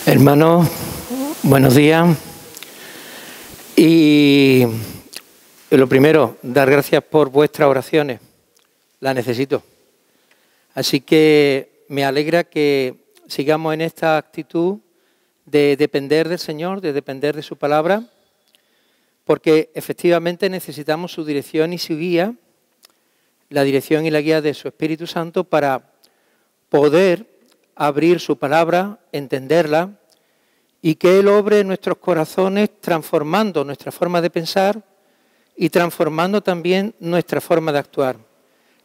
Hermanos, buenos días. Y lo primero, dar gracias por vuestras oraciones. Las necesito. Así que me alegra que sigamos en esta actitud de depender del Señor, de depender de su palabra, porque efectivamente necesitamos su dirección y su guía, la dirección y la guía de su Espíritu Santo para poder abrir su palabra, entenderla y que Él obre en nuestros corazones transformando nuestra forma de pensar y transformando también nuestra forma de actuar.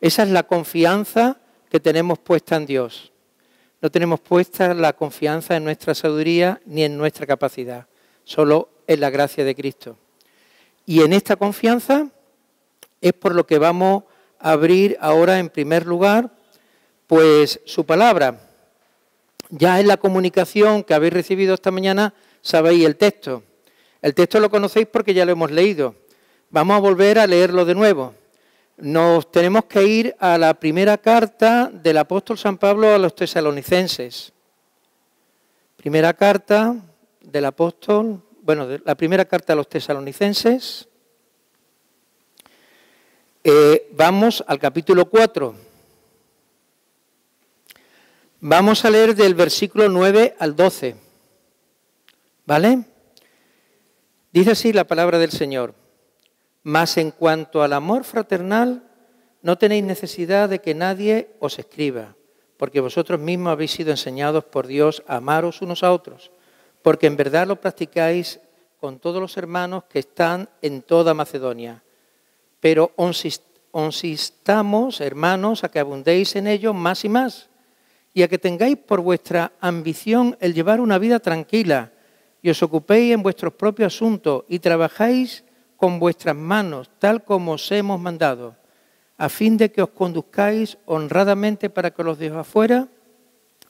Esa es la confianza que tenemos puesta en Dios. No tenemos puesta la confianza en nuestra sabiduría ni en nuestra capacidad, solo en la gracia de Cristo. Y en esta confianza es por lo que vamos a abrir ahora en primer lugar, pues su palabra. Ya en la comunicación que habéis recibido esta mañana sabéis el texto. El texto lo conocéis porque ya lo hemos leído. Vamos a volver a leerlo de nuevo. Nos tenemos que ir a la primera carta del apóstol San Pablo a los tesalonicenses. Primera carta del apóstol, la primera carta a los tesalonicenses. Vamos al capítulo 4. Vamos a leer del versículo 9 al 12, ¿vale? Dice así la palabra del Señor. Mas en cuanto al amor fraternal, no tenéis necesidad de que nadie os escriba, porque vosotros mismos habéis sido enseñados por Dios a amaros unos a otros, porque en verdad lo practicáis con todos los hermanos que están en toda Macedonia. Pero os instamos, hermanos, a que abundéis en ello más y más, y a que tengáis por vuestra ambición el llevar una vida tranquila y os ocupéis en vuestros propios asuntos y trabajáis con vuestras manos, tal como os hemos mandado, a fin de que os conduzcáis honradamente para con los de afuera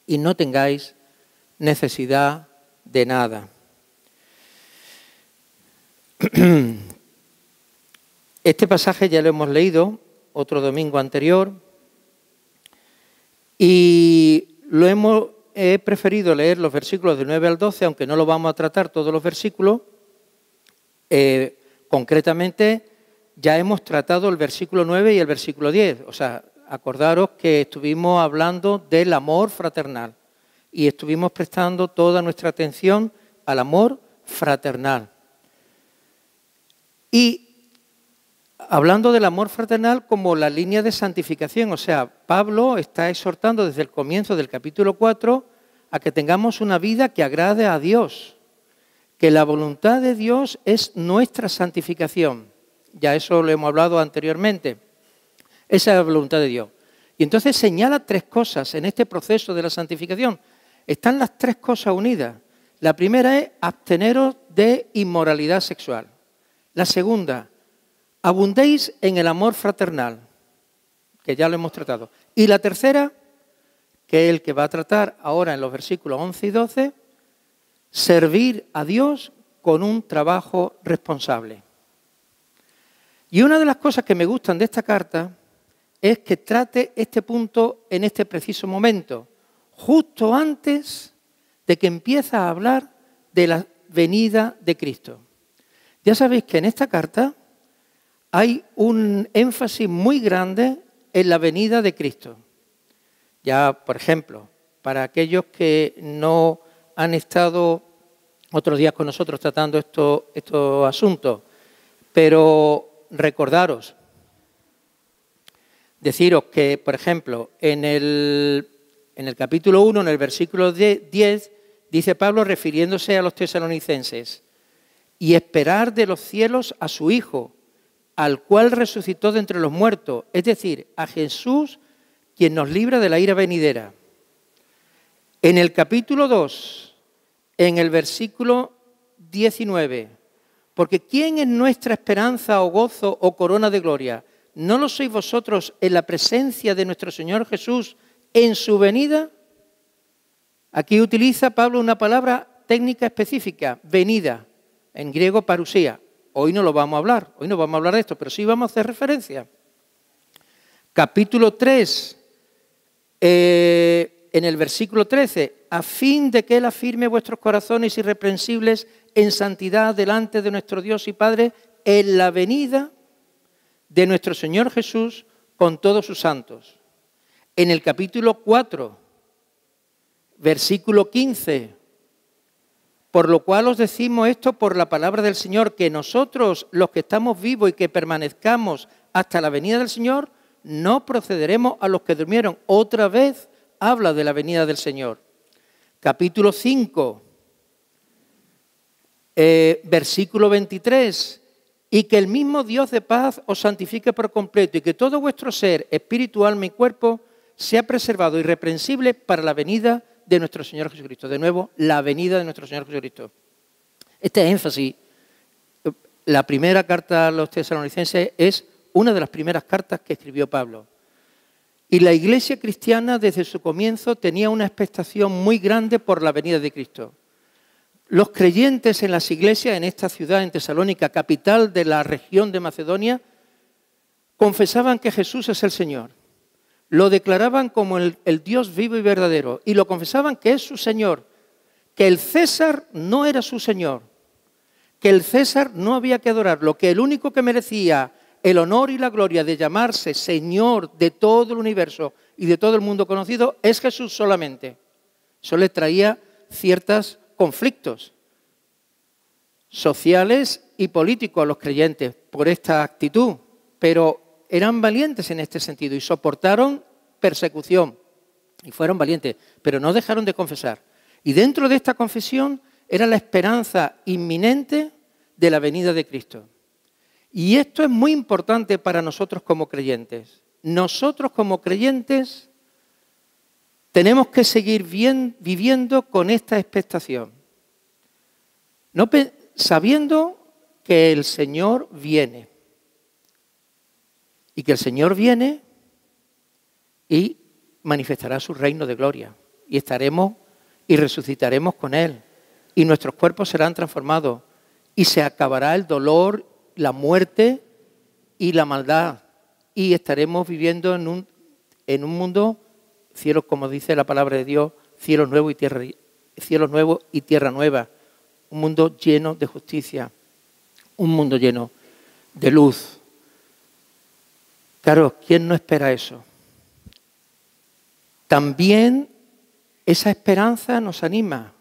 y no tengáis necesidad de nada. Este pasaje ya lo hemos leído otro domingo anterior. Y he preferido leer los versículos del 9 al 12, aunque no lo vamos a tratar todos los versículos. Concretamente, ya hemos tratado el versículo 9 y el versículo 10. O sea, acordaros que estuvimos hablando del amor fraternal y estuvimos prestando toda nuestra atención al amor fraternal. Y hablando del amor fraternal como la línea de santificación, o sea, Pablo está exhortando desde el comienzo del capítulo 4 a que tengamos una vida que agrade a Dios, que la voluntad de Dios es nuestra santificación. Ya eso lo hemos hablado anteriormente. Esa es la voluntad de Dios. Y entonces señala tres cosas en este proceso de la santificación. Están las tres cosas unidas. La primera es absteneros de inmoralidad sexual. La segunda, abundéis en el amor fraternal, que ya lo hemos tratado. Y la tercera, que es el que va a tratar ahora en los versículos 11 y 12, servir a Dios con un trabajo responsable. Y una de las cosas que me gustan de esta carta es que trate este punto en este preciso momento, justo antes de que empiece a hablar de la venida de Cristo. Ya sabéis que en esta carta hay un énfasis muy grande en la venida de Cristo. Ya, por ejemplo, para aquellos que no han estado otros días con nosotros tratando estos asuntos, pero recordaros, deciros que, por ejemplo, en el capítulo 1, en el versículo 10, dice Pablo refiriéndose a los tesalonicenses, y esperar de los cielos a su Hijo, al cual resucitó de entre los muertos, es decir, a Jesús, quien nos libra de la ira venidera. En el capítulo 2, en el versículo 19, porque ¿quién es nuestra esperanza o gozo o corona de gloria? ¿No lo sois vosotros en la presencia de nuestro Señor Jesús en su venida? Aquí utiliza Pablo una palabra técnica específica, venida, en griego parusía. Hoy no lo vamos a hablar, hoy no vamos a hablar de esto, pero sí vamos a hacer referencia. Capítulo 3, en el versículo 13, a fin de que Él afirme vuestros corazones irreprensibles en santidad delante de nuestro Dios y Padre en la venida de nuestro Señor Jesús con todos sus santos. En el capítulo 4, versículo 15, por lo cual os decimos esto por la palabra del Señor, que nosotros, los que estamos vivos y que permanezcamos hasta la venida del Señor, no procederemos a los que durmieron. Otra vez habla de la venida del Señor. Capítulo 5, versículo 23, y que el mismo Dios de paz os santifique por completo y que todo vuestro ser, espíritu, alma y cuerpo, sea preservado irreprensible para la venida de nuestro Señor Jesucristo. De nuevo, la venida de nuestro Señor Jesucristo. Este énfasis, la primera carta a los tesalonicenses es una de las primeras cartas que escribió Pablo. Y la iglesia cristiana desde su comienzo tenía una expectación muy grande por la venida de Cristo. Los creyentes en las iglesias en esta ciudad, en Tesalónica, capital de la región de Macedonia, confesaban que Jesús es el Señor. Lo declaraban como el Dios vivo y verdadero y lo confesaban que es su Señor, que el César no era su Señor, que el César no había que adorarlo, que el único que merecía el honor y la gloria de llamarse Señor de todo el universo y de todo el mundo conocido es Jesús solamente. Eso les traía ciertos conflictos sociales y políticos a los creyentes por esta actitud, pero eran valientes en este sentido y soportaron persecución y fueron valientes, pero no dejaron de confesar. Y dentro de esta confesión era la esperanza inminente de la venida de Cristo. Y esto es muy importante para nosotros como creyentes. Nosotros como creyentes tenemos que seguir viviendo con esta expectación, sabiendo que el Señor viene. Y que el Señor viene y manifestará su reino de gloria. Y estaremos y resucitaremos con Él. Y nuestros cuerpos serán transformados. Y se acabará el dolor, la muerte y la maldad. Y estaremos viviendo en un mundo, cielos, como dice la palabra de Dios, cielos nuevos y tierra nueva. Un mundo lleno de justicia. Un mundo lleno de luz. Claro, ¿quién no espera eso? También esa esperanza nos anima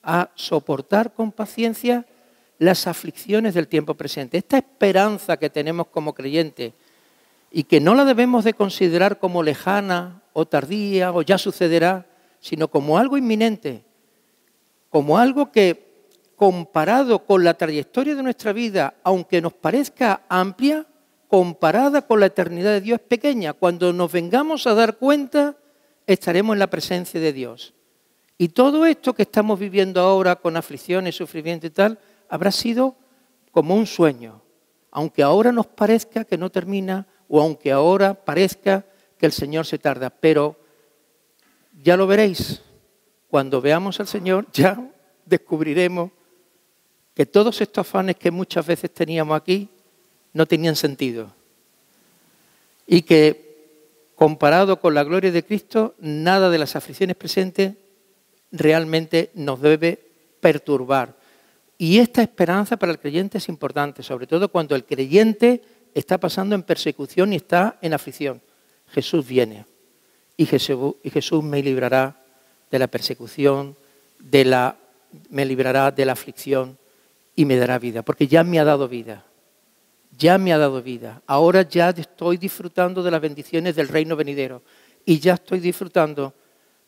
a soportar con paciencia las aflicciones del tiempo presente. Esta esperanza que tenemos como creyentes y que no la debemos de considerar como lejana o tardía o ya sucederá, sino como algo inminente, como algo que comparado con la trayectoria de nuestra vida, aunque nos parezca amplia, comparada con la eternidad de Dios es pequeña. Cuando nos vengamos a dar cuenta, estaremos en la presencia de Dios. Y todo esto que estamos viviendo ahora con aflicciones, sufrimiento y tal, habrá sido como un sueño. Aunque ahora nos parezca que no termina o aunque ahora parezca que el Señor se tarda. Pero ya lo veréis. Cuando veamos al Señor ya descubriremos que todos estos afanes que muchas veces teníamos aquí no tenían sentido. Y que comparado con la gloria de Cristo, nada de las aflicciones presentes realmente nos debe perturbar. Y esta esperanza para el creyente es importante, sobre todo cuando el creyente está pasando en persecución y está en aflicción. Jesús viene y Jesús me librará de la persecución, me librará de la aflicción y me dará vida, porque ya me ha dado vida. Ya me ha dado vida. Ahora ya estoy disfrutando de las bendiciones del reino venidero y ya estoy disfrutando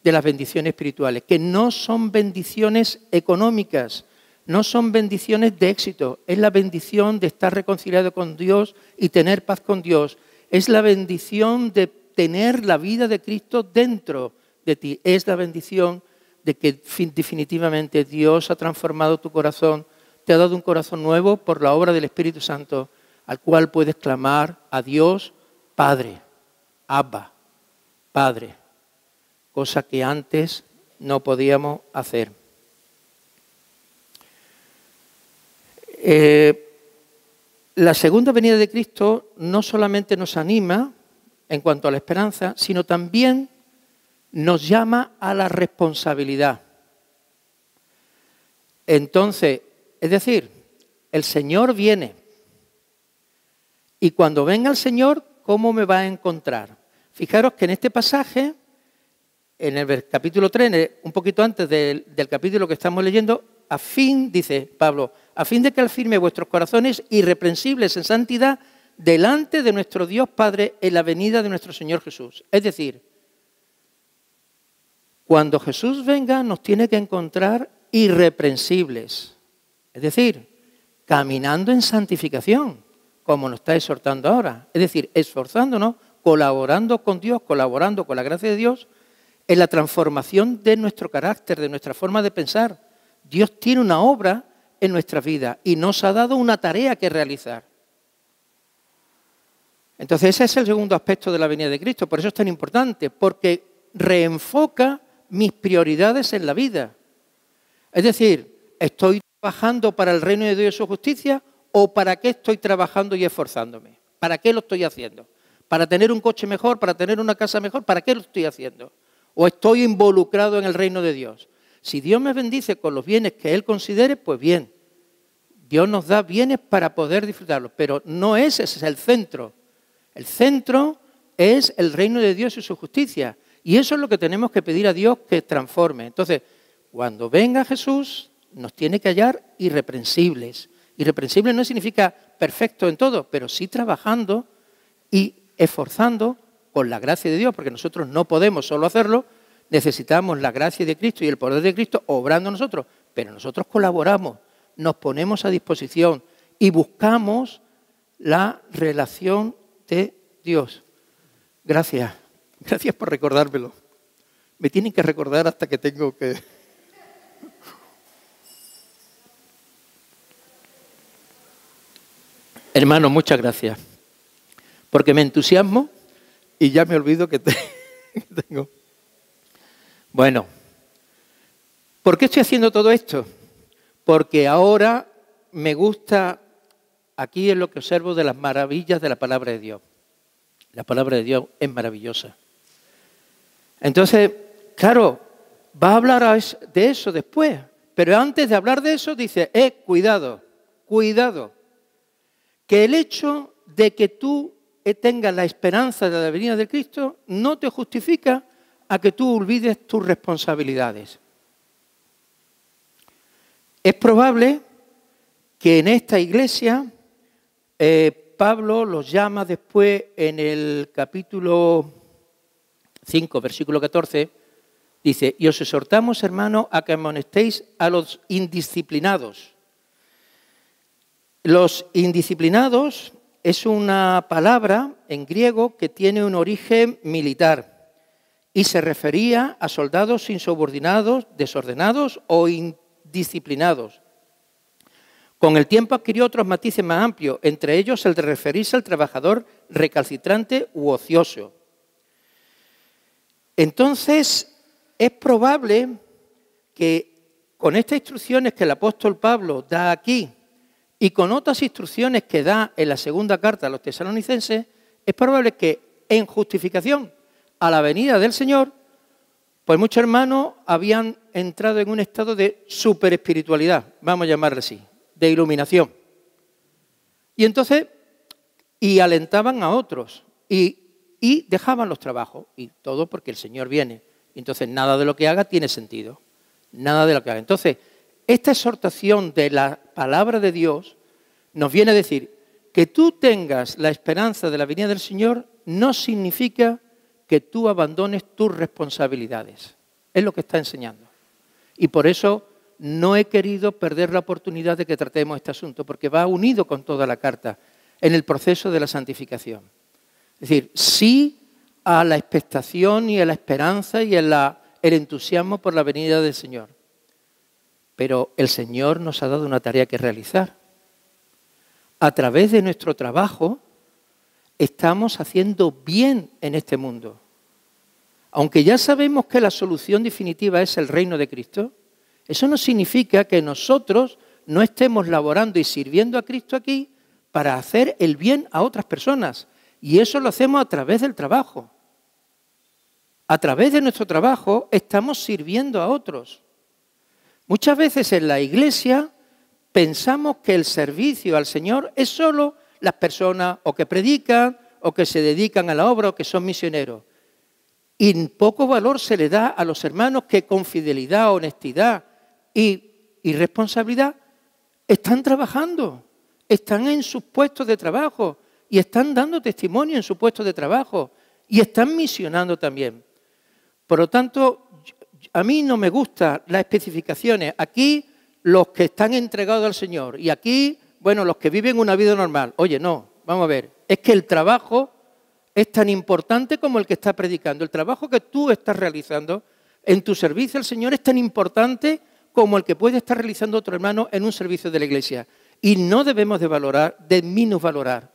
de las bendiciones espirituales, que no son bendiciones económicas, no son bendiciones de éxito, es la bendición de estar reconciliado con Dios y tener paz con Dios, es la bendición de tener la vida de Cristo dentro de ti, es la bendición de que definitivamente Dios ha transformado tu corazón, te ha dado un corazón nuevo por la obra del Espíritu Santo, al cual puedes clamar a Dios, Padre, Abba, Padre, cosa que antes no podíamos hacer. La segunda venida de Cristo no solamente nos anima en cuanto a la esperanza, sino también nos llama a la responsabilidad. Entonces, es decir, el Señor viene. Y cuando venga el Señor, ¿cómo me va a encontrar? Fijaros que en este pasaje, en el capítulo 3, un poquito antes del capítulo que estamos leyendo, dice Pablo, a fin de que afirme vuestros corazones irreprensibles en santidad delante de nuestro Dios Padre en la venida de nuestro Señor Jesús. Es decir, cuando Jesús venga nos tiene que encontrar irreprensibles. Es decir, caminando en santificación, como nos está exhortando ahora. Es decir, esforzándonos, colaborando con Dios, colaborando con la gracia de Dios en la transformación de nuestro carácter, de nuestra forma de pensar. Dios tiene una obra en nuestra vida y nos ha dado una tarea que realizar. Entonces ese es el segundo aspecto de la venida de Cristo. Por eso es tan importante, porque reenfoca mis prioridades en la vida. Es decir, ¿estoy trabajando para el reino de Dios y su justicia o para qué estoy trabajando y esforzándome? ¿Para qué lo estoy haciendo? ¿Para tener un coche mejor? ¿Para tener una casa mejor? ¿Para qué lo estoy haciendo? ¿O estoy involucrado en el reino de Dios? Si Dios me bendice con los bienes que Él considere, pues bien. Dios nos da bienes para poder disfrutarlos, pero no ese es el centro. El centro es el reino de Dios y su justicia. Y eso es lo que tenemos que pedir a Dios que transforme. Entonces, cuando venga Jesús, nos tiene que hallar irreprensibles. Irreprensible no significa perfecto en todo, pero sí trabajando y esforzando con la gracia de Dios, porque nosotros no podemos solo hacerlo, necesitamos la gracia de Cristo y el poder de Cristo obrando nosotros, pero nosotros colaboramos, nos ponemos a disposición y buscamos la relación de Dios. Gracias. Gracias por recordármelo. Me tienen que recordar hasta que tengo que... Hermano, muchas gracias. Porque me entusiasmo y ya me olvido que tengo... Bueno, ¿por qué estoy haciendo todo esto? Porque ahora me gusta, aquí es lo que observo de las maravillas de la palabra de Dios. La palabra de Dios es maravillosa. Entonces, claro, va a hablar de eso después, pero antes de hablar de eso dice, cuidado, cuidado, que el hecho de que tú tengas la esperanza de la venida de Cristo no te justifica a que tú olvides tus responsabilidades. Es probable que en esta iglesia Pablo los llama después en el capítulo 5, versículo 14, dice, y os exhortamos, hermanos, a que amonestéis a los indisciplinados. Los indisciplinados es una palabra en griego que tiene un origen militar y se refería a soldados insubordinados, desordenados o indisciplinados. Con el tiempo adquirió otros matices más amplios, entre ellos el de referirse al trabajador recalcitrante u ocioso. Entonces, es probable que con estas instrucciones que el apóstol Pablo da aquí y con otras instrucciones que da en la segunda carta a los tesalonicenses, es probable que en justificación a la venida del Señor, pues muchos hermanos habían entrado en un estado de superespiritualidad, vamos a llamarle así, de iluminación. Y entonces, alentaban a otros y dejaban los trabajos, y todo porque el Señor viene. Entonces, nada de lo que haga tiene sentido, nada de lo que haga. Entonces, esta exhortación de la palabra de Dios nos viene a decir que tú tengas la esperanza de la venida del Señor no significa que tú abandones tus responsabilidades. Es lo que está enseñando. Y por eso no he querido perder la oportunidad de que tratemos este asunto, porque va unido con toda la carta en el proceso de la santificación. Es decir, sí a la expectación y a la esperanza y el entusiasmo por la venida del Señor. Pero el Señor nos ha dado una tarea que realizar. A través de nuestro trabajo estamos haciendo bien en este mundo. Aunque ya sabemos que la solución definitiva es el reino de Cristo, eso no significa que nosotros no estemos laborando y sirviendo a Cristo aquí para hacer el bien a otras personas. Y eso lo hacemos a través del trabajo. A través de nuestro trabajo estamos sirviendo a otros. Muchas veces en la iglesia pensamos que el servicio al Señor es solo las personas o que predican o que se dedican a la obra o que son misioneros. Y poco valor se le da a los hermanos que con fidelidad, honestidad y responsabilidad están trabajando, están en sus puestos de trabajo y están dando testimonio en su puesto de trabajo y están misionando también. Por lo tanto, a mí no me gustan las especificaciones. Aquí los que están entregados al Señor y aquí, bueno, los que viven una vida normal. Oye, no, vamos a ver, es que el trabajo es tan importante como el que está predicando. El trabajo que tú estás realizando en tu servicio al Señor es tan importante como el que puede estar realizando otro hermano en un servicio de la iglesia. Y no debemos de minusvalorar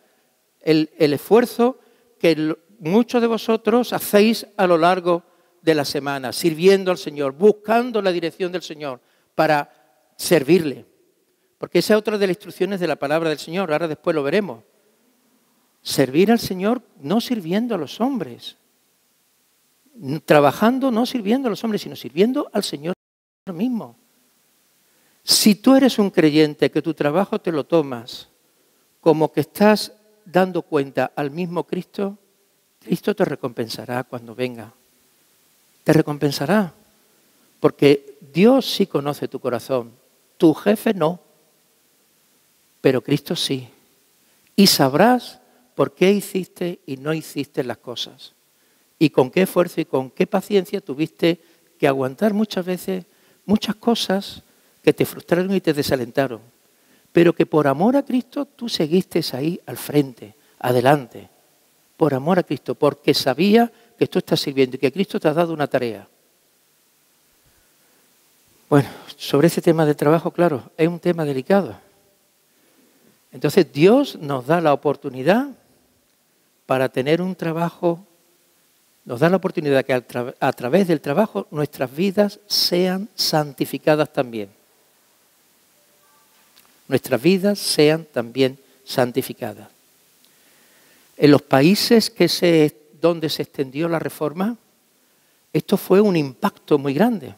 el esfuerzo que muchos de vosotros hacéis a lo largo de la semana, sirviendo al Señor, buscando la dirección del Señor para servirle. Porque esa es otra de las instrucciones de la palabra del Señor, ahora después lo veremos. Servir al Señor no sirviendo a los hombres, trabajando no sirviendo a los hombres, sino sirviendo al Señor mismo. Si tú eres un creyente que tu trabajo te lo tomas como que estás dando cuenta al mismo Cristo, Cristo te recompensará cuando venga. Te recompensará, porque Dios sí conoce tu corazón, tu jefe no, pero Cristo sí. Y sabrás por qué hiciste y no hiciste las cosas. Y con qué esfuerzo y con qué paciencia tuviste que aguantar muchas veces muchas cosas que te frustraron y te desalentaron. Pero que por amor a Cristo tú seguiste ahí al frente, adelante. Por amor a Cristo, porque sabía que tú estás sirviendo y que Cristo te ha dado una tarea. Bueno, sobre ese tema del trabajo, claro, es un tema delicado. Entonces Dios nos da la oportunidad para tener un trabajo, nos da la oportunidad que a través del trabajo nuestras vidas sean santificadas también. Nuestras vidas sean también santificadas. En los países donde se extendió la Reforma, esto fue un impacto muy grande.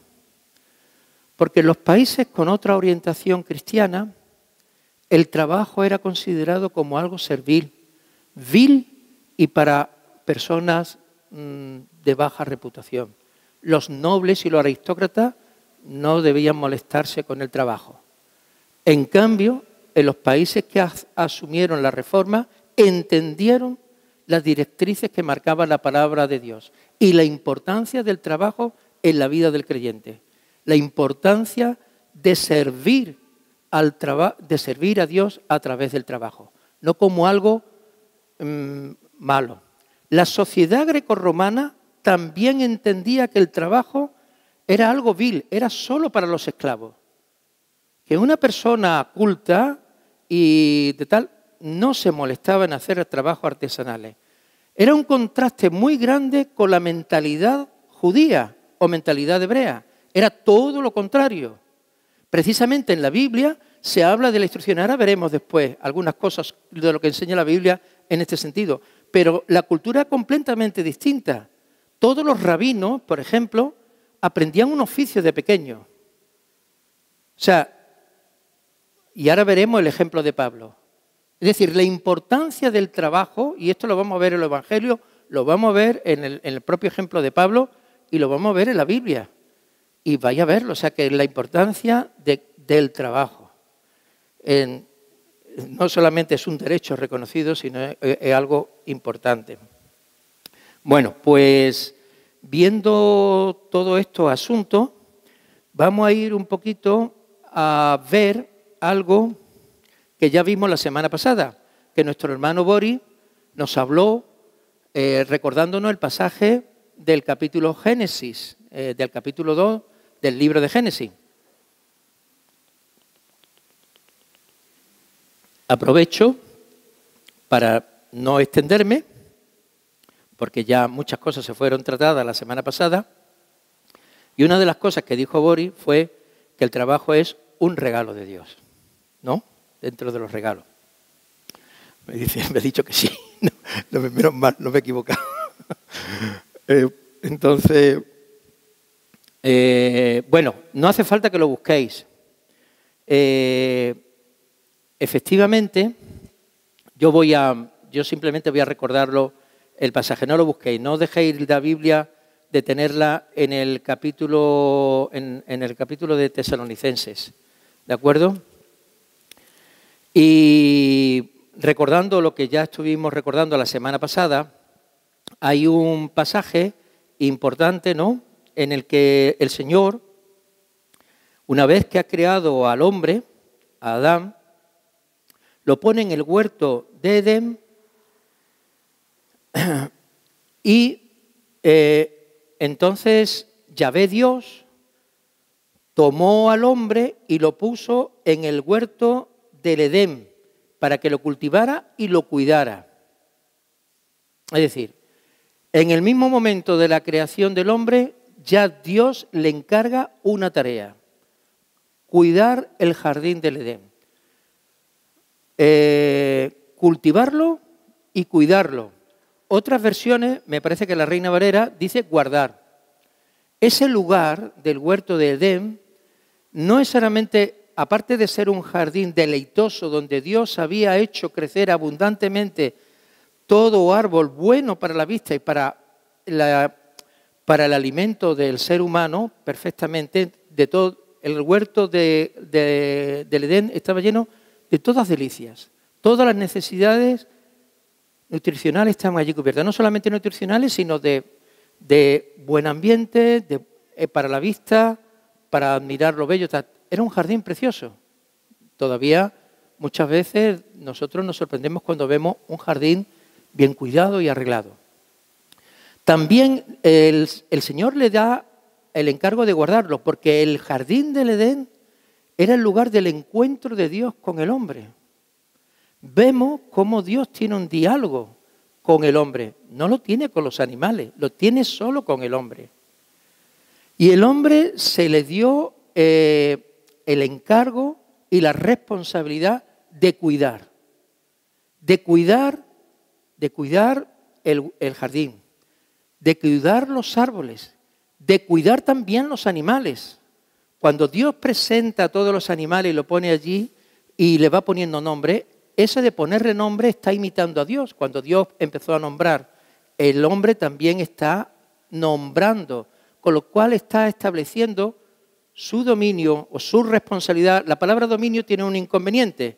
Porque en los países con otra orientación cristiana, el trabajo era considerado como algo servil, vil y para personas de baja reputación. Los nobles y los aristócratas no debían molestarse con el trabajo. En cambio, en los países que asumieron la Reforma, entendieron las directrices que marcaba la palabra de Dios y la importancia del trabajo en la vida del creyente. La importancia de servir a Dios a través del trabajo, no como algo malo. La sociedad grecorromana también entendía que el trabajo era algo vil, era solo para los esclavos. Que una persona culta y de tal no se molestaba en hacer trabajos artesanales. Era un contraste muy grande con la mentalidad judía o mentalidad hebrea. Era todo lo contrario. Precisamente en la Biblia se habla de la instrucción. Ahora veremos después algunas cosas de lo que enseña la Biblia en este sentido. Pero la cultura es completamente distinta. Todos los rabinos, por ejemplo, aprendían un oficio de pequeño. O sea, y ahora veremos el ejemplo de Pablo. Es decir, la importancia del trabajo, y esto lo vamos a ver en el Evangelio, lo vamos a ver en el propio ejemplo de Pablo y lo vamos a ver en la Biblia. Y vaya a verlo, o sea, que la importancia del trabajo. No solamente es un derecho reconocido, sino es algo importante. Bueno, pues viendo todo estos asuntos, vamos a ir un poquito a ver algo que ya vimos la semana pasada, que nuestro hermano Boris nos habló recordándonos el pasaje del capítulo Génesis, del capítulo 2 del libro de Génesis. Aprovecho para no extenderme, porque ya muchas cosas se fueron tratadas la semana pasada, y una de las cosas que dijo Boris fue que el trabajo es un regalo de Dios, ¿no? Dentro de los regalos. Me ha dicho que sí, menos mal, no me he equivocado. Entonces, Bueno, no hace falta que lo busquéis. Efectivamente, yo simplemente voy a recordarlo, el pasaje, no lo busquéis, no dejéis la Biblia de tenerla en el capítulo, en el capítulo de Tesalonicenses, ¿de acuerdo? Y recordando lo que ya estuvimos recordando la semana pasada, hay un pasaje importante, ¿no?, en el que el Señor, una vez que ha creado al hombre, a Adán, lo pone en el huerto de Edén y entonces Yahvé Dios tomó al hombre y lo puso en el huerto del Edén para que lo cultivara y lo cuidara. Es decir, en el mismo momento de la creación del hombre, ya Dios le encarga una tarea: cuidar el jardín del Edén. Cultivarlo y cuidarlo. Otras versiones, me parece que la Reina Valera dice guardar. Ese lugar del huerto de Edén no es solamente, aparte de ser un jardín deleitoso donde Dios había hecho crecer abundantemente todo árbol bueno para la vista y para el alimento del ser humano, perfectamente, de todo el huerto del Edén estaba lleno de todas delicias. Todas las necesidades nutricionales estaban allí cubiertas. No solamente nutricionales, sino de buen ambiente, para la vista, para admirar lo bello. Era un jardín precioso. Todavía muchas veces nosotros nos sorprendemos cuando vemos un jardín bien cuidado y arreglado. También el Señor le da el encargo de guardarlo, porque el jardín del Edén era el lugar del encuentro de Dios con el hombre. Vemos cómo Dios tiene un diálogo con el hombre. No lo tiene con los animales, lo tiene solo con el hombre. Y el hombre se le dio el encargo y la responsabilidad de cuidar el jardín, de cuidar los árboles, de cuidar también los animales. Cuando Dios presenta a todos los animales y lo pone allí y le va poniendo nombre, eso de ponerle nombre está imitando a Dios. Cuando Dios empezó a nombrar, el hombre también está nombrando, con lo cual está estableciendo su dominio o su responsabilidad. La palabra dominio tiene un inconveniente,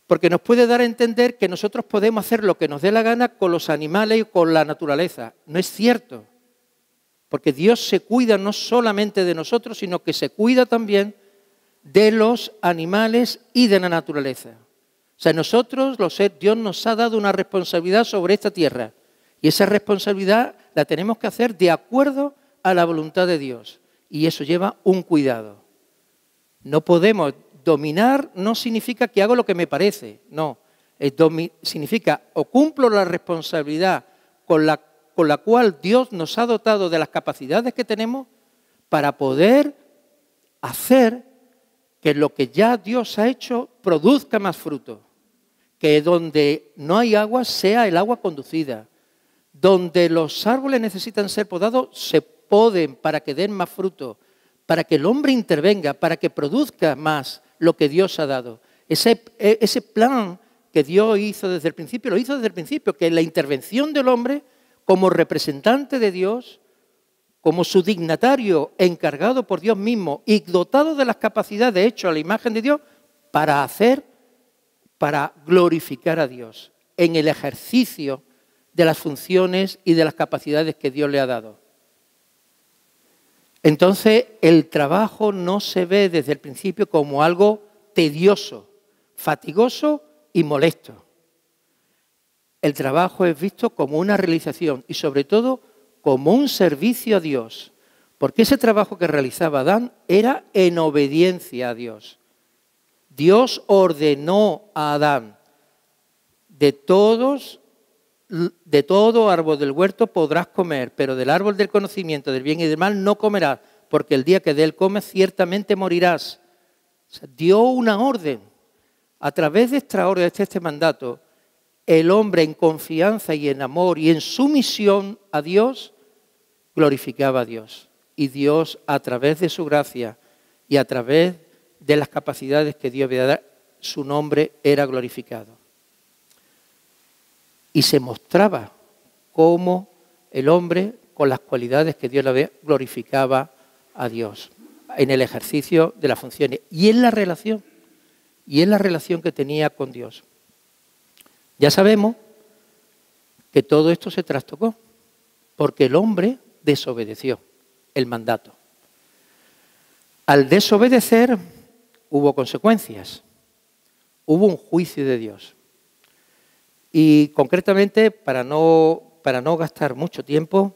porque nos puede dar a entender que nosotros podemos hacer lo que nos dé la gana con los animales y con la naturaleza. No es cierto, porque Dios se cuida no solamente de nosotros, sino que se cuida también de los animales y de la naturaleza. O sea, nosotros, Dios nos ha dado una responsabilidad sobre esta tierra, y esa responsabilidad la tenemos que hacer de acuerdo a la voluntad de Dios, y eso lleva un cuidado. No podemos dominar, no significa que hago lo que me parece, no. Significa o cumplo la responsabilidad con la cual Dios nos ha dotado de las capacidades que tenemos para poder hacer que lo que ya Dios ha hecho produzca más fruto. Que donde no hay agua sea el agua conducida. Donde los árboles necesitan ser podados, se poden para que den más fruto. Para que el hombre intervenga, para que produzca más lo que Dios ha dado. Ese plan que Dios hizo desde el principio, lo hizo desde el principio, que la intervención del hombre como representante de Dios, como su dignatario encargado por Dios mismo y dotado de las capacidades hecho a la imagen de Dios para glorificar a Dios en el ejercicio de las funciones y de las capacidades que Dios le ha dado. Entonces, el trabajo no se ve desde el principio como algo tedioso, fatigoso y molesto. El trabajo es visto como una realización y sobre todo como un servicio a Dios, porque ese trabajo que realizaba Adán era en obediencia a Dios. Dios ordenó a Adán, de todo árbol del huerto podrás comer, pero del árbol del conocimiento del bien y del mal no comerás, porque el día que de él comes ciertamente morirás. O sea, dio una orden. A través de esta orden, de este mandato, el hombre en confianza y en amor y en sumisión a Dios, glorificaba a Dios. y Dios, a través de su gracia y a través de las capacidades que Dios había dado, su nombre era glorificado. Y se mostraba cómo el hombre, con las cualidades que Dios le había, glorificaba a Dios en el ejercicio de las funciones y en la relación que tenía con Dios. Ya sabemos que todo esto se trastocó porque el hombre desobedeció el mandato. Al desobedecer hubo consecuencias, hubo un juicio de Dios. Y concretamente, para no gastar mucho tiempo,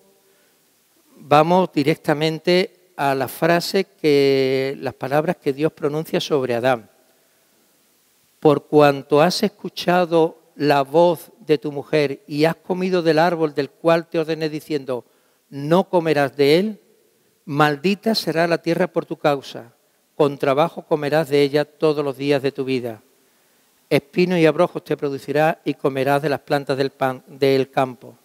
vamos directamente a las palabras que Dios pronuncia sobre Adán. Por cuanto has escuchado la voz de tu mujer y has comido del árbol del cual te ordené diciendo, no comerás de él, maldita será la tierra por tu causa, con trabajo comerás de ella todos los días de tu vida. Espinos y abrojos te producirá y comerás de las plantas del campo.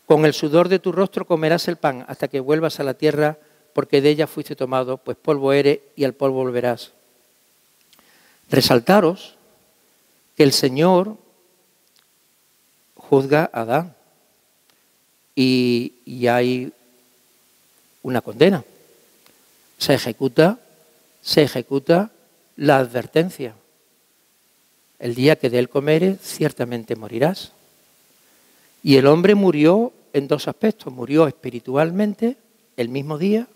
Con el sudor de tu rostro comerás el pan hasta que vuelvas a la tierra, porque de ella fuiste tomado, pues polvo eres y al polvo volverás. Resaltaros que el Señor juzga a Adán y hay una condena. Se ejecuta la advertencia. El día que de él comeres, ciertamente morirás. Y el hombre murió en dos aspectos. Murió espiritualmente el mismo día,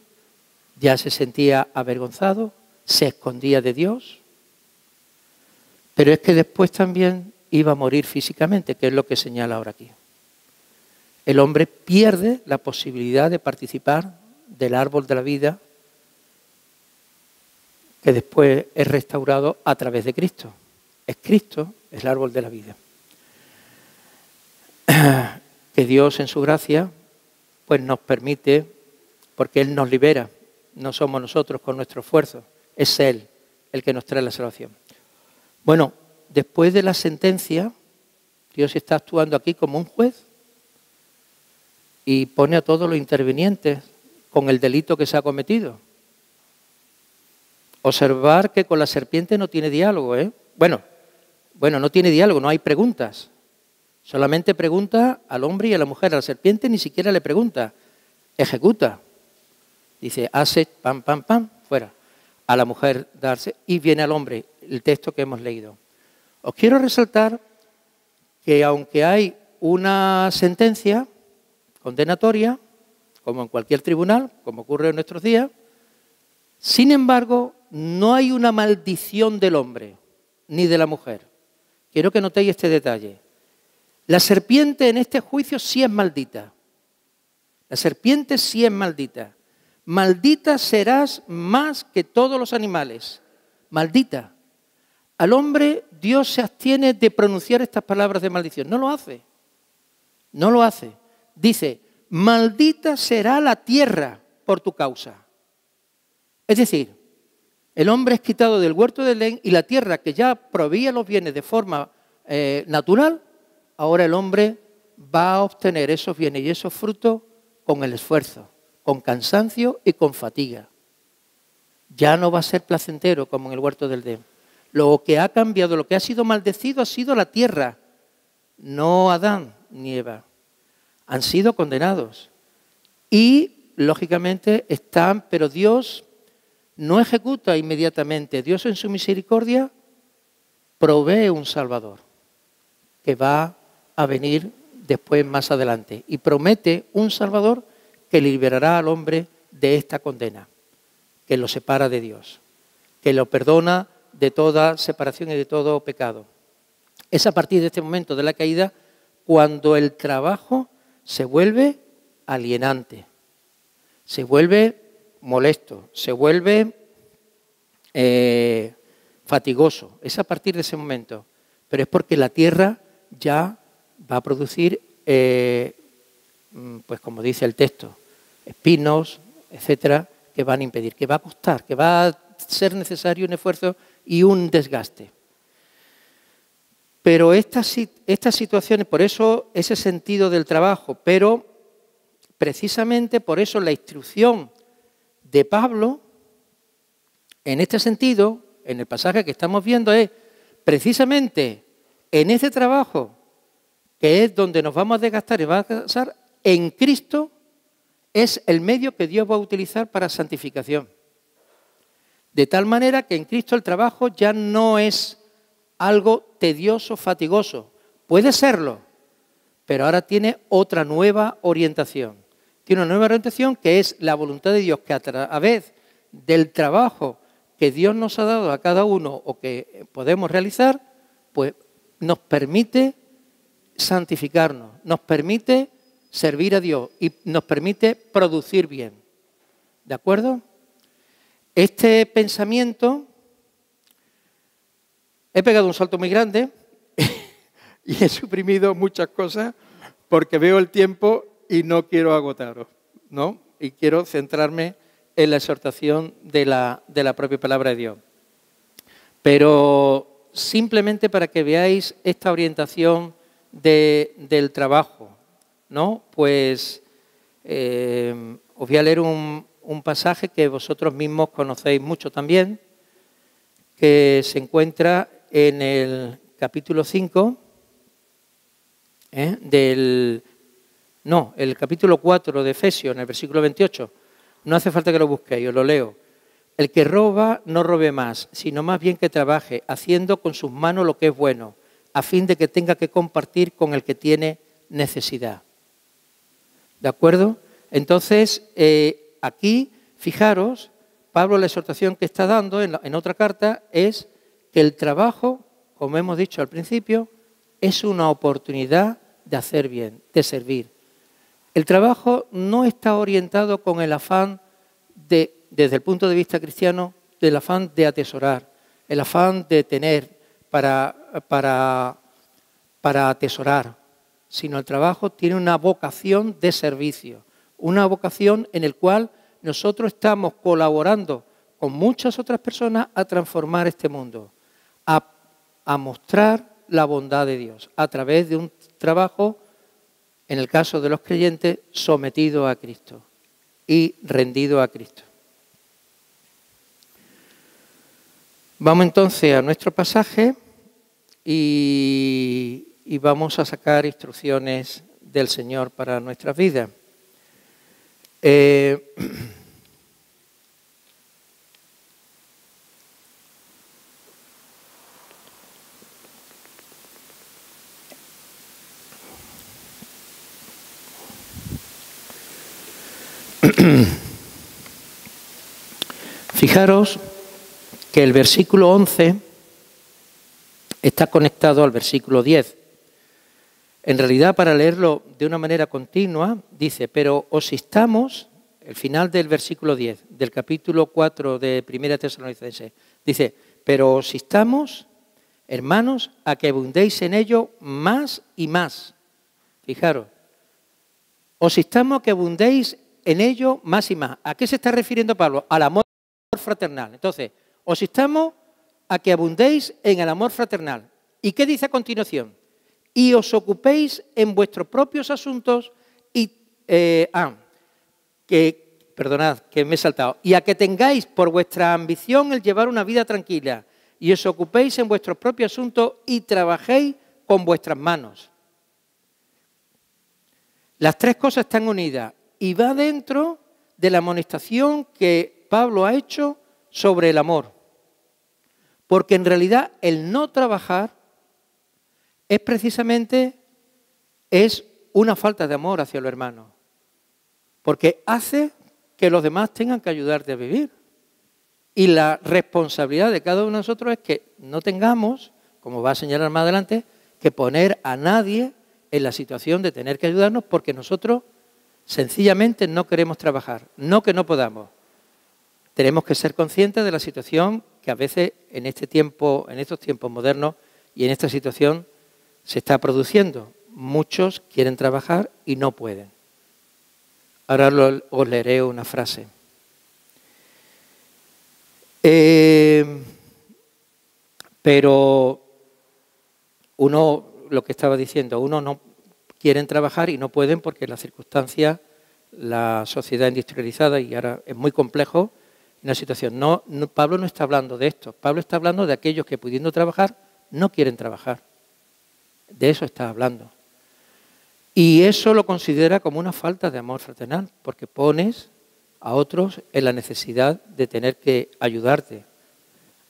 ya se sentía avergonzado, se escondía de Dios, pero es que después también iba a morir físicamente, que es lo que señala ahora aquí. El hombre pierde la posibilidad de participar del árbol de la vida, que después es restaurado a través de Cristo. Es Cristo el árbol de la vida. Que Dios en su gracia pues nos permite, porque Él nos libera, no somos nosotros con nuestro esfuerzo, es Él el que nos trae la salvación. Bueno, después de la sentencia, Dios está actuando aquí como un juez y pone a todos los intervinientes con el delito que se ha cometido. Observar que con la serpiente no tiene diálogo, ¿eh? Bueno, no tiene diálogo, no hay preguntas. Solamente pregunta al hombre y a la mujer. A la serpiente ni siquiera le pregunta, ejecuta. Dice, hace, pam, pam, pam, fuera. A la mujer darse y viene al hombre, el texto que hemos leído. Os quiero resaltar que aunque hay una sentencia condenatoria, como en cualquier tribunal, como ocurre en nuestros días, sin embargo, no hay una maldición del hombre ni de la mujer. Quiero que notéis este detalle. La serpiente en este juicio sí es maldita. La serpiente sí es maldita. Maldita serás más que todos los animales. Maldita. Al hombre Dios se abstiene de pronunciar estas palabras de maldición. No lo hace. No lo hace. Dice, maldita será la tierra por tu causa. Es decir, el hombre es quitado del huerto de Edén y la tierra que ya proveía los bienes de forma natural, ahora el hombre va a obtener esos bienes y esos frutos con el esfuerzo, con cansancio y con fatiga. Ya no va a ser placentero como en el huerto del Edén. Lo que ha cambiado, lo que ha sido maldecido ha sido la tierra, no Adán ni Eva. Han sido condenados y, lógicamente, están, pero Dios no ejecuta inmediatamente. Dios en su misericordia provee un Salvador que va a venir después más adelante y promete un Salvador que liberará al hombre de esta condena, que lo separa de Dios, que lo perdona de toda separación y de todo pecado. Es a partir de este momento de la caída cuando el trabajo se vuelve alienante, se vuelve molesto, se vuelve fatigoso. Es a partir de ese momento, pero es porque la tierra ya va a producir, pues como dice el texto, espinos, etcétera, que van a impedir, que va a costar, que va a ser necesario un esfuerzo y un desgaste. Pero estas situaciones, por eso ese sentido del trabajo, pero precisamente por eso la instrucción de Pablo, en este sentido, en el pasaje que estamos viendo, es precisamente en este trabajo, que es donde nos vamos a desgastar y vamos a casar, en Cristo es el medio que Dios va a utilizar para santificación. De tal manera que en Cristo el trabajo ya no es algo tedioso, fatigoso. Puede serlo, pero ahora tiene otra nueva orientación. Tiene una nueva orientación que es la voluntad de Dios, que a través del trabajo que Dios nos ha dado a cada uno o que podemos realizar, pues nos permite santificarnos, nos permite servir a Dios y nos permite producir bien. ¿De acuerdo? Este pensamiento, he pegado un salto muy grande y he suprimido muchas cosas porque veo el tiempo y no quiero agotaros, ¿no? Y quiero centrarme en la exhortación de la propia palabra de Dios. Pero simplemente para que veáis esta orientación del trabajo, ¿no? Pues os voy a leer un pasaje que vosotros mismos conocéis mucho también, que se encuentra en el capítulo 5, el capítulo 4 de Efesios, en el versículo 28. No hace falta que lo busquéis, os lo leo. El que roba, no robe más, sino más bien que trabaje, haciendo con sus manos lo que es bueno, a fin de que tenga que compartir con el que tiene necesidad. ¿De acuerdo? Entonces, aquí, fijaros, Pablo la exhortación que está dando en otra carta es que el trabajo, como hemos dicho al principio, es una oportunidad de hacer bien, de servir. El trabajo no está orientado con el afán desde el punto de vista cristiano, del afán de atesorar, el afán de tener para atesorar, sino el trabajo tiene una vocación de servicio, una vocación en la cual nosotros estamos colaborando con muchas otras personas a transformar este mundo, a mostrar la bondad de Dios a través de un trabajo, en el caso de los creyentes, sometido a Cristo y rendido a Cristo. Vamos entonces a nuestro pasaje y vamos a sacar instrucciones del Señor para nuestras vidas. Fijaros que el versículo 11 está conectado al versículo 10. En realidad, para leerlo de una manera continua, dice, pero os instamos, el final del versículo 10, del capítulo 4 de 1 Tesalonicenses, dice, pero os instamos, hermanos, a que abundéis en ello más y más. Fijaros, os instamos a que abundéis en ello más y más. ¿A qué se está refiriendo Pablo? Al amor fraternal. Entonces, os instamos a que abundéis en el amor fraternal. ¿Y qué dice a continuación? Y os ocupéis en vuestros propios asuntos y perdonad, que me he saltado. Y a que tengáis por vuestra ambición el llevar una vida tranquila. Y os ocupéis en vuestros propios asuntos y trabajéis con vuestras manos. Las tres cosas están unidas y va dentro de la amonestación que Pablo ha hecho sobre el amor. Porque en realidad el no trabajar es precisamente una falta de amor hacia los hermanos. Porque hace que los demás tengan que ayudarte a vivir. Y la responsabilidad de cada uno de nosotros es que no tengamos, como va a señalar más adelante, que poner a nadie en la situación de tener que ayudarnos porque nosotros sencillamente no queremos trabajar, no que no podamos. Tenemos que ser conscientes de la situación que a veces en estos tiempos modernos y en esta situación se está produciendo. Muchos quieren trabajar y no pueden. Ahora os leeré una frase. Pero uno, lo que estaba diciendo, uno no quieren trabajar y no pueden porque las circunstancias la sociedad industrializada y ahora es muy complejo una situación. Pablo no está hablando de esto. Pablo está hablando de aquellos que pudiendo trabajar no quieren trabajar. De eso está hablando. Y eso lo considera como una falta de amor fraternal, porque pones a otros en la necesidad de tener que ayudarte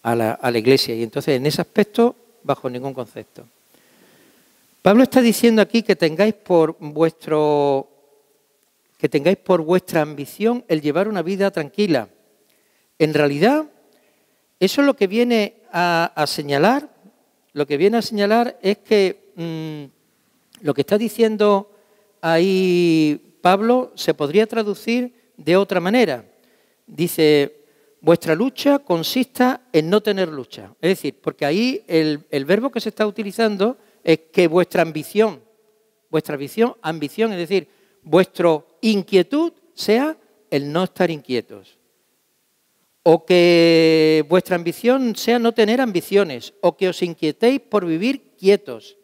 a la iglesia. Y entonces en ese aspecto, bajo ningún concepto. Pablo está diciendo aquí que tengáis por vuestra ambición el llevar una vida tranquila. En realidad, eso es lo que viene a señalar. Lo que viene a señalar es que lo que está diciendo ahí Pablo se podría traducir de otra manera. Dice, vuestra lucha consista en no tener lucha. Es decir, porque ahí el verbo que se está utilizando es que vuestra ambición, es decir, vuestra inquietud sea el no estar inquietos. O que vuestra ambición sea no tener ambiciones, o que os inquietéis por vivir quietos.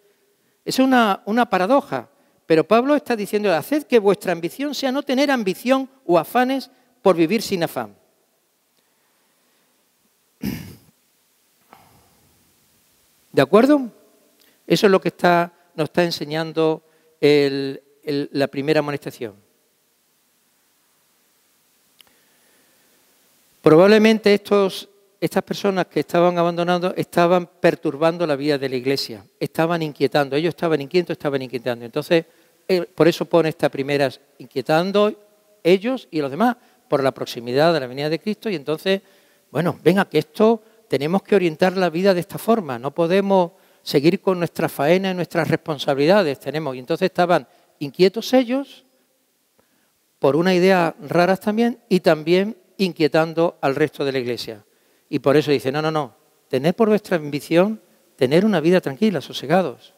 Es una paradoja, pero Pablo está diciendo, haced que vuestra ambición sea no tener ambición o afanes por vivir sin afán. ¿De acuerdo? Eso es lo que nos está enseñando la primera amonestación. Probablemente estas personas que estaban abandonando estaban perturbando la vida de la iglesia, estaban inquietando, ellos estaban inquietos, estaban inquietando. Entonces, por eso pone estas primeras, inquietando ellos y los demás por la proximidad de la venida de Cristo. Y entonces, bueno, venga, que esto tenemos que orientar la vida de esta forma, no podemos seguir con nuestra faena y nuestras responsabilidades. Y entonces estaban inquietos ellos por una idea raras también y también inquietando al resto de la iglesia. Y por eso dice, no, tened por vuestra ambición tener una vida tranquila, sosegados.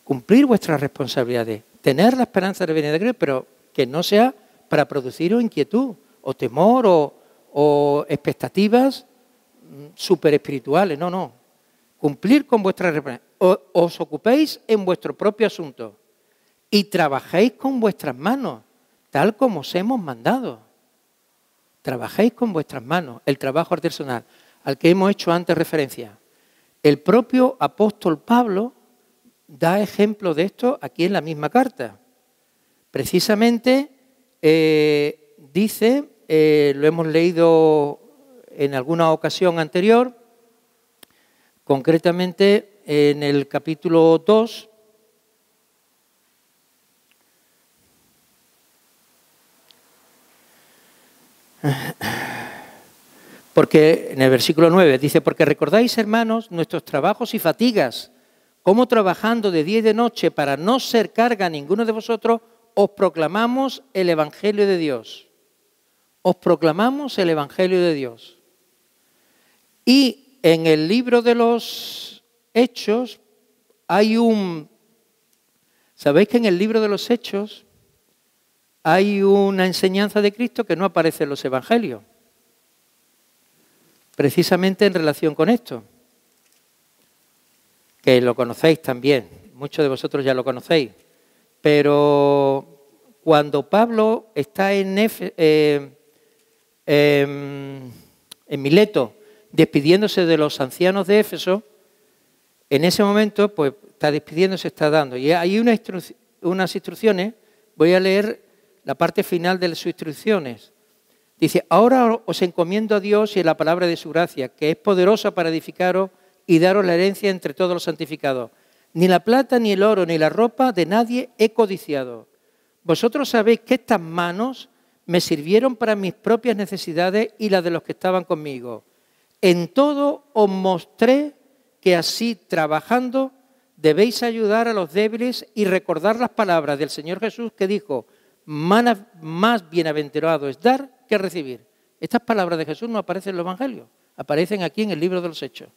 Cumplir vuestras responsabilidades, tener la esperanza de venir de Cristo, pero que no sea para produciros inquietud o temor o expectativas súper espirituales, no. Cumplir con vuestras responsabilidades. Os ocupéis en vuestro propio asunto y trabajéis con vuestras manos, tal como os hemos mandado. Trabajéis con vuestras manos, el trabajo artesanal, al que hemos hecho antes referencia. El propio apóstol Pablo da ejemplo de esto aquí en la misma carta. Precisamente dice, lo hemos leído en alguna ocasión anterior, concretamente en el capítulo 2, porque en el versículo 9 dice, porque recordáis, hermanos, nuestros trabajos y fatigas, cómo trabajando de día y de noche para no ser carga a ninguno de vosotros, os proclamamos el Evangelio de Dios. Os proclamamos el Evangelio de Dios. Y en el libro de los Hechos ¿sabéis que en el libro de los Hechos hay una enseñanza de Cristo que no aparece en los Evangelios? Precisamente en relación con esto, que lo conocéis también, muchos de vosotros ya lo conocéis, pero cuando Pablo está en Mileto despidiéndose de los ancianos de Éfeso, en ese momento pues está despidiéndose, está dando, y hay unas instrucciones, voy a leer la parte final de sus instrucciones. Dice, ahora os encomiendo a Dios y a la palabra de su gracia, que es poderosa para edificaros y daros la herencia entre todos los santificados. Ni la plata, ni el oro, ni la ropa de nadie he codiciado. Vosotros sabéis que estas manos me sirvieron para mis propias necesidades y las de los que estaban conmigo. En todo os mostré que así, trabajando, debéis ayudar a los débiles y recordar las palabras del Señor Jesús que dijo, más bienaventurado es dar que recibir. Estas palabras de Jesús no aparecen en los Evangelios, aparecen aquí en el libro de los Hechos.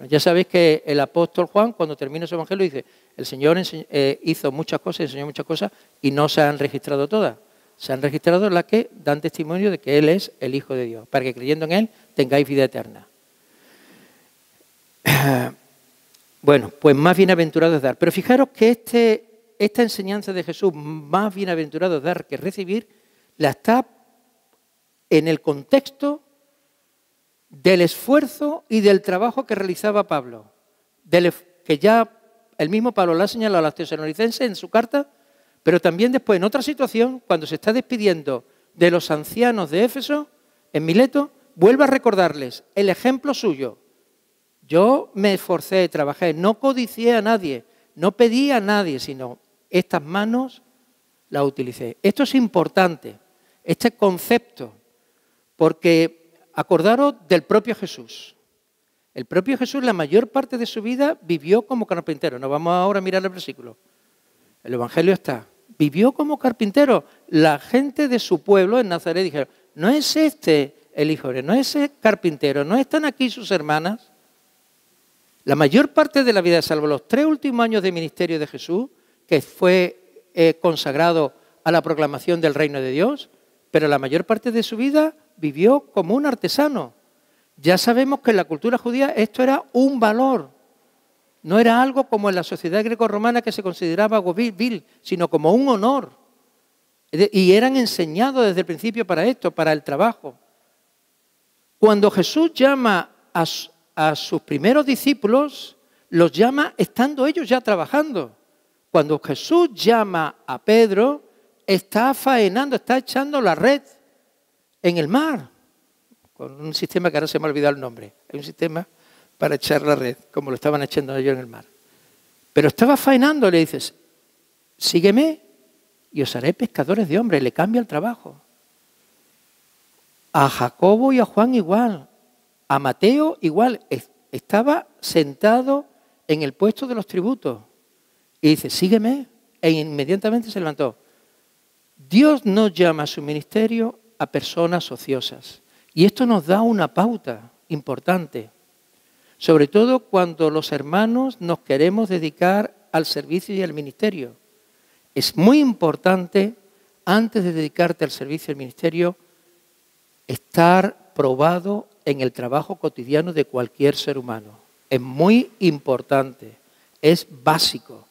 Ya sabéis que el apóstol Juan, cuando termina su Evangelio, dice, el Señor hizo muchas cosas, enseñó muchas cosas y no se han registrado todas. Se han registrado las que dan testimonio de que Él es el Hijo de Dios, para que creyendo en Él tengáis vida eterna. Bueno, pues más bienaventurado es dar. Pero fijaros que esta enseñanza de Jesús, más bienaventurado dar que recibir, la está en el contexto del esfuerzo y del trabajo que realizaba Pablo, que ya el mismo Pablo lo ha señalado a los tesalonicenses en su carta, pero también después en otra situación, cuando se está despidiendo de los ancianos de Éfeso, en Mileto, vuelve a recordarles el ejemplo suyo. Yo me esforcé, trabajé, no codicié a nadie, no pedí a nadie, sino estas manos las utilicé. Esto es importante, este concepto, porque acordaros del propio Jesús. El propio Jesús, la mayor parte de su vida, vivió como carpintero. No vamos ahora a mirar el versículo. El Evangelio está. Vivió como carpintero. La gente de su pueblo en Nazaret dijeron, ¿no es este el hijo de, no es ese carpintero? ¿No están aquí sus hermanas? La mayor parte de la vida, salvo los 3 últimos años de ministerio de Jesús, que fue consagrado a la proclamación del reino de Dios, pero la mayor parte de su vida vivió como un artesano. Ya sabemos que en la cultura judía esto era un valor. No era algo como en la sociedad grecorromana que se consideraba algo vil, sino como un honor. Y eran enseñados desde el principio para esto, para el trabajo. Cuando Jesús llama a sus primeros discípulos, los llama estando ellos ya trabajando. Cuando Jesús llama a Pedro, está faenando, está echando la red en el mar, con un sistema que ahora se me ha olvidado el nombre. Hay un sistema para echar la red, como lo estaban echando ellos en el mar. Pero estaba faenando, le dices, sígueme y os haré pescadores de hombres. Le cambia el trabajo. A Jacobo y a Juan igual. A Mateo igual. Estaba sentado en el puesto de los tributos. Y dice, sígueme. E inmediatamente se levantó. Dios no llama a su ministerio a personas ociosas. Y esto nos da una pauta importante. Sobre todo cuando los hermanos nos queremos dedicar al servicio y al ministerio. Es muy importante, antes de dedicarte al servicio y al ministerio, estar probado en el trabajo cotidiano de cualquier ser humano. Es muy importante, es básico.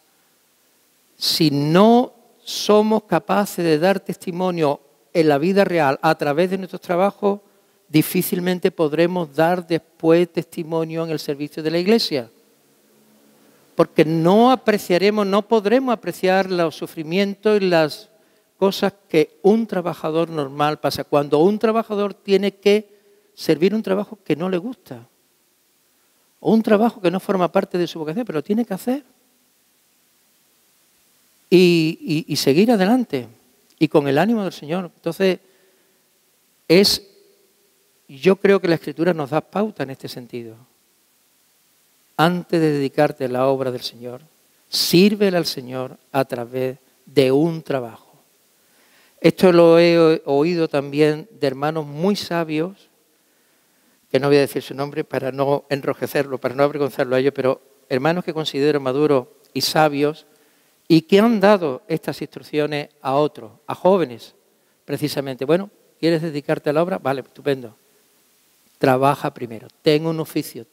Si no somos capaces de dar testimonio en la vida real a través de nuestros trabajos, difícilmente podremos dar después testimonio en el servicio de la Iglesia. Porque no apreciaremos, no podremos apreciar los sufrimientos y las cosas que un trabajador normal pasa. Cuando un trabajador tiene que servir un trabajo que no le gusta, o un trabajo que no forma parte de su vocación, pero lo tiene que hacer. Y seguir adelante, y con el ánimo del Señor. Entonces, yo creo que la Escritura nos da pauta en este sentido. Antes de dedicarte a la obra del Señor, sírvele al Señor a través de un trabajo. Esto lo he oído también de hermanos muy sabios, que no voy a decir su nombre para no enrojecerlo, para no avergonzarlo a ellos, pero hermanos que considero maduros y sabios y que han dado estas instrucciones a otros, a jóvenes, precisamente. Bueno, ¿quieres dedicarte a la obra? Vale, estupendo. Trabaja primero, ten un oficio.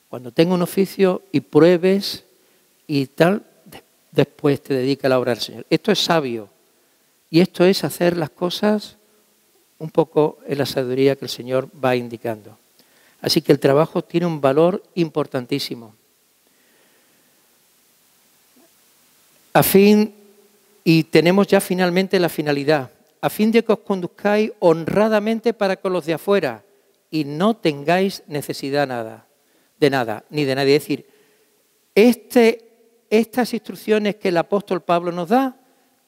Cuando tenga un oficio y pruebes y tal, después te dedica a la obra del Señor. Esto es sabio y esto es hacer las cosas un poco en la sabiduría que el Señor va indicando. Así que el trabajo tiene un valor importantísimo. Y tenemos ya finalmente la finalidad. A fin de que os conduzcáis honradamente para con los de afuera y no tengáis necesidad de nada, ni de nadie. Es decir, estas instrucciones que el apóstol Pablo nos da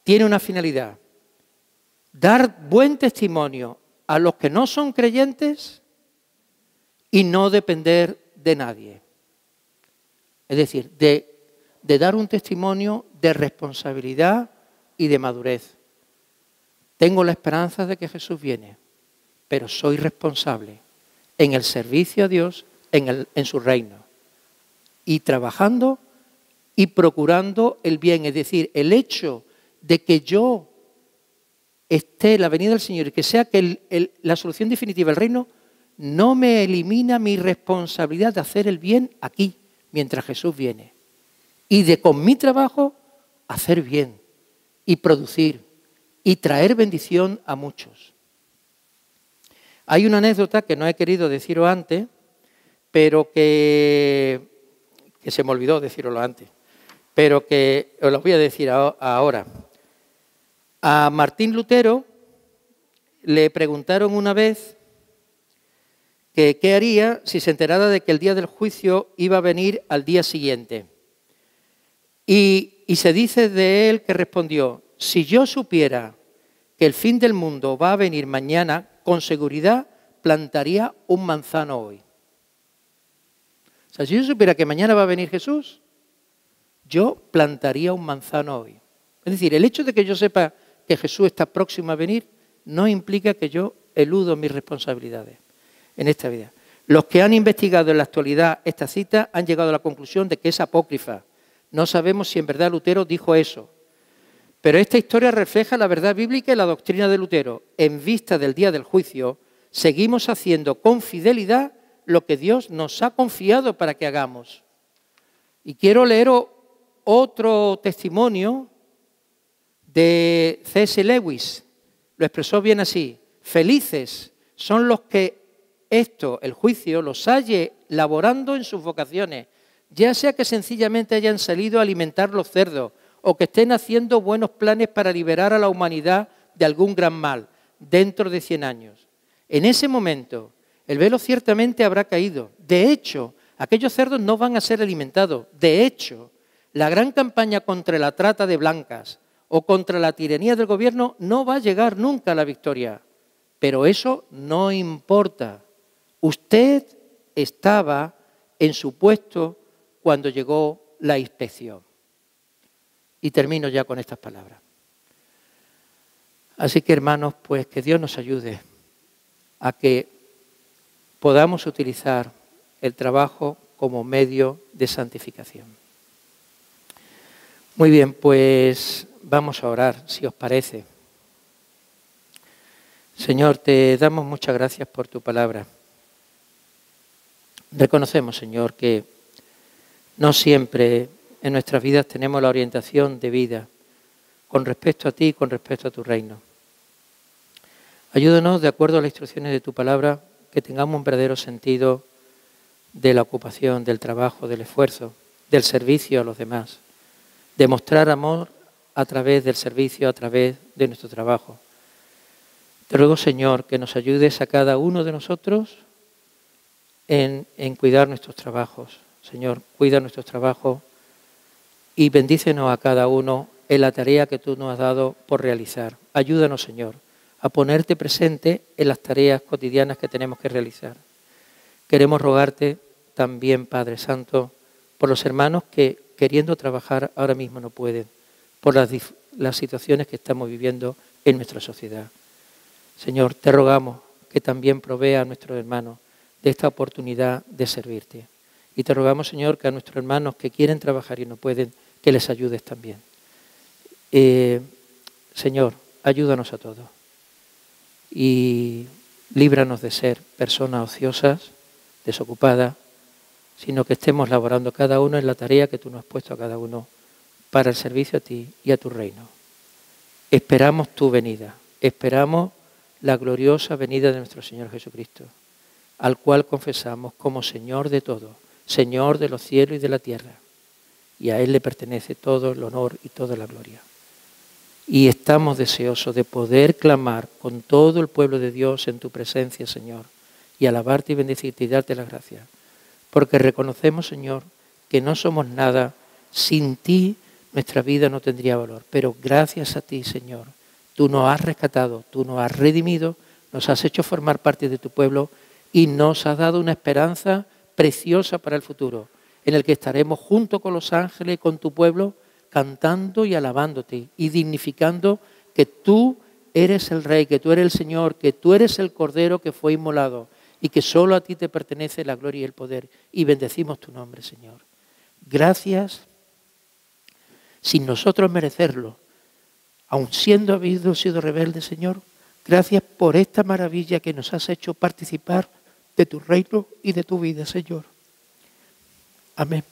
tienen una finalidad. Dar buen testimonio a los que no son creyentes y no depender de nadie. Es decir, de dar un testimonio de responsabilidad y de madurez. Tengo la esperanza de que Jesús viene, pero soy responsable en el servicio a Dios, en su reino. Y trabajando y procurando el bien. Es decir, el hecho de que yo esté en la venida del Señor y que sea que la solución definitiva del reino no me elimina mi responsabilidad de hacer el bien aquí, mientras Jesús viene. y de con mi trabajo hacer bien y producir y traer bendición a muchos. Hay una anécdota que no he querido deciros antes, pero que se me olvidó deciroslo antes, pero que os lo voy a decir ahora. A Martín Lutero le preguntaron una vez que qué haría si se enterara de que el día del juicio iba a venir al día siguiente. Y se dice de él que respondió: si yo supiera que el fin del mundo va a venir mañana, con seguridad plantaría un manzano hoy. O sea, si yo supiera que mañana va a venir Jesús, yo plantaría un manzano hoy. Es decir, el hecho de que yo sepa que Jesús está próximo a venir no implica que yo eludo mis responsabilidades en esta vida. Los que han investigado en la actualidad esta cita han llegado a la conclusión de que es apócrifa. No sabemos si en verdad Lutero dijo eso. Pero esta historia refleja la verdad bíblica y la doctrina de Lutero. En vista del día del juicio, seguimos haciendo con fidelidad lo que Dios nos ha confiado para que hagamos. Y quiero leeros otro testimonio de C.S. Lewis. Lo expresó bien así: felices son los que el juicio, los halle laborando en sus vocaciones, ya sea que sencillamente hayan salido a alimentar los cerdos o que estén haciendo buenos planes para liberar a la humanidad de algún gran mal dentro de 100 años. En ese momento, el velo ciertamente habrá caído. De hecho, aquellos cerdos no van a ser alimentados. De hecho, la gran campaña contra la trata de blancas o contra la tiranía del gobierno no va a llegar nunca a la victoria. Pero eso no importa. Usted estaba en su puesto cuando llegó la inspección. Y termino ya con estas palabras. Así que, hermanos, pues que Dios nos ayude a que podamos utilizar el trabajo como medio de santificación. Muy bien, pues vamos a orar, si os parece. Señor, te damos muchas gracias por tu palabra. Reconocemos, Señor, que no siempre en nuestras vidas tenemos la orientación de vida con respecto a ti y con respecto a tu reino. Ayúdanos, de acuerdo a las instrucciones de tu palabra, que tengamos un verdadero sentido de la ocupación, del trabajo, del esfuerzo, del servicio a los demás, de mostrar amor a través del servicio, a través de nuestro trabajo. Te ruego, Señor, que nos ayudes a cada uno de nosotros en cuidar nuestros trabajos. Señor, cuida nuestros trabajos y bendícenos a cada uno en la tarea que tú nos has dado por realizar. Ayúdanos, Señor, a ponerte presente en las tareas cotidianas que tenemos que realizar. Queremos rogarte también, Padre Santo, por los hermanos que, queriendo trabajar, ahora mismo no pueden, por las situaciones que estamos viviendo en nuestra sociedad. Señor, te rogamos que también provea a nuestros hermanos de esta oportunidad de servirte. Y te rogamos, Señor, que a nuestros hermanos que quieren trabajar y no pueden, que les ayudes también. Señor, ayúdanos a todos y líbranos de ser personas ociosas, desocupadas, sino que estemos laborando cada uno en la tarea que tú nos has puesto a cada uno para el servicio a ti y a tu reino. Esperamos tu venida, esperamos la gloriosa venida de nuestro Señor Jesucristo, al cual confesamos como Señor de todo, Señor de los cielos y de la tierra, y a Él le pertenece todo el honor y toda la gloria. Y estamos deseosos de poder clamar con todo el pueblo de Dios en tu presencia, Señor, y alabarte y bendecirte y darte las gracias, porque reconocemos, Señor, que no somos nada, sin ti nuestra vida no tendría valor, pero gracias a ti, Señor, tú nos has rescatado, tú nos has redimido, nos has hecho formar parte de tu pueblo y nos has dado una esperanza preciosa para el futuro, en el que estaremos junto con los ángeles y con tu pueblo, cantando y alabándote y dignificando que tú eres el Rey, que tú eres el Señor, que tú eres el Cordero que fue inmolado y que solo a ti te pertenece la gloria y el poder. Y bendecimos tu nombre, Señor. Gracias, sin nosotros merecerlo, aun habiendo sido rebeldes, Señor, gracias por esta maravilla que nos has hecho participar de tu reino y de tu vida, Señor. Amén.